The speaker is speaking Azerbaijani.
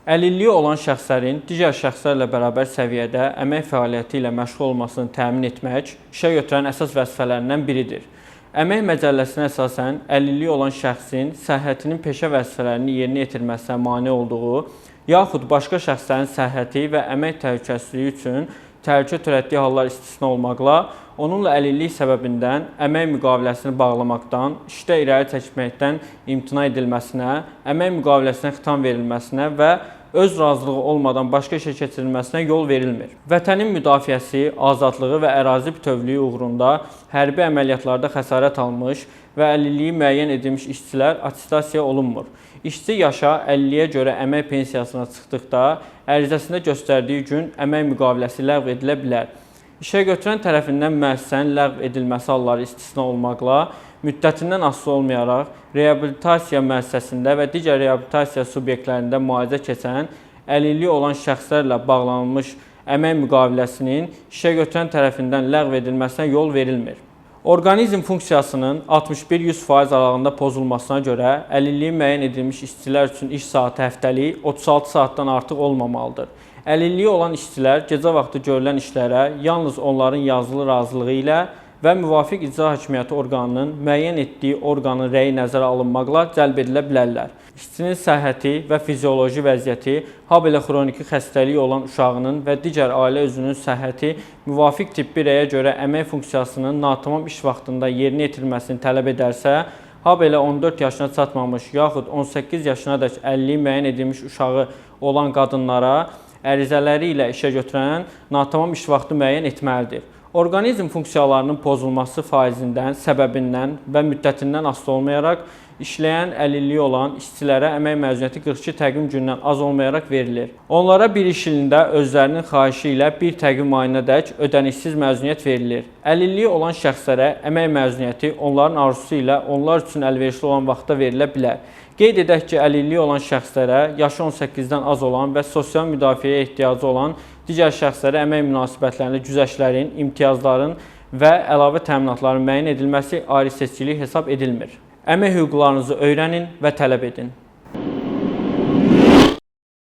Əlilliyi olan şəxslərin digər şəxslərlə bərabər səviyyədə əmək fəaliyyəti ilə məşğul olmasını təmin etmək işə götürən əsas vəzifələrindən biridir. Əmək məcəlləsinə əsasən əlilliyi olan şəxsin səhhətinin peşə vəzifələrini yerinə yetirməsinə mane olduğu, yaxud başqa şəxslərin səhhəti və əmək təhlükəsizliyi üçün təhlükə törətdiyi hallar istisna olmaqla, onunla əlillik səbəbindən əmək müqaviləsini bağlamaqdan, işdə irəli çəkməkdən imtina edilməsinə, əmək müqaviləsinə xitam verilməsinə və öz razılığı olmadan başqa işə keçirilməsinə yol verilmir. Vətənin müdafiəsi, azadlığı və ərazi bütövlüyü uğrunda hərbi əməliyyatlarda xəsarət almış və əlilliyi müəyyən edilmiş işçilər attestasiya olunmur. İşçi yaşa, əlilliyə görə əmək pensiyasına çıxdıqda ərizəsində göstərdiyi gün əmək müqaviləsi ləğv edilə bilər. İşə götürən tərəfindən müəssisənin ləğv edilməsi halları istisna olmaqla, müddətindən asılı olmayaraq, reabilitasiya müəssisəsində və digər reabilitasiya subyektlərində müalicə keçən, əlilliyi olan şəxslərlə bağlanılmış əmək müqaviləsinin işə götürən tərəfindən ləğv edilməsinə yol verilmir. Orqanizm funksiyasının 61-100% aralığında pozulmasına görə əlilliyi müəyyən edilmiş işçilər üçün iş saatı həftəlik 36 saatdan artıq olmamalıdır. Əlilliyi olan işçilər gecə vaxtı görülən işlərə yalnız onların yazılı razılığı ilə və müvafiq icra hakimiyyəti orqanının müəyyən etdiyi orqanın rəyi nəzərə alınmaqla cəlb edilə bilərlər. İşçinin səhhəti və fizioloji vəziyyəti, habelə xroniki xəstəliyi olan uşağının və digər ailə üzvünün səhhəti müvafiq tibbi rəyə görə əmək funksiyasının natamam iş vaxtında yerinə yetirilməsini tələb edərsə, habelə 14 yaşına çatmamış yaxud 18 yaşınadək əlilliyi müəyyən edilmiş uşağı olan qadınlara ərizələri ilə işə götürən natamam iş vaxtı müəyyən etməlidir. Orqanizm funksiyalarının pozulması faizindən, səbəbindən və müddətindən asılı olmayaraq, işləyən əlilliyi olan işçilərə əmək məzuniyyəti 42 təqvim gündən az olmayaraq verilir. Onlara bir iş ilində özlərinin xahişi ilə bir təqvim ayınadək ödənişsiz məzuniyyət verilir. Əlilliyi olan şəxslərə əmək məzuniyyəti onların arzusu ilə onlar üçün əlverişli olan vaxtda verilə bilər. Qeyd edək ki, əlilliyi olan şəxslərə yaşı 18-dən az olan və sosial müdafiəyə ehtiyacı olan digər şəxslərə əmək münasibətlərində güzəştlərin, imtiyazların və əlavə təminatların müəyyən edilməsi ayrı seçkilik hesab edilmir. Əmək hüquqlarınızı öyrənin və tələb edin.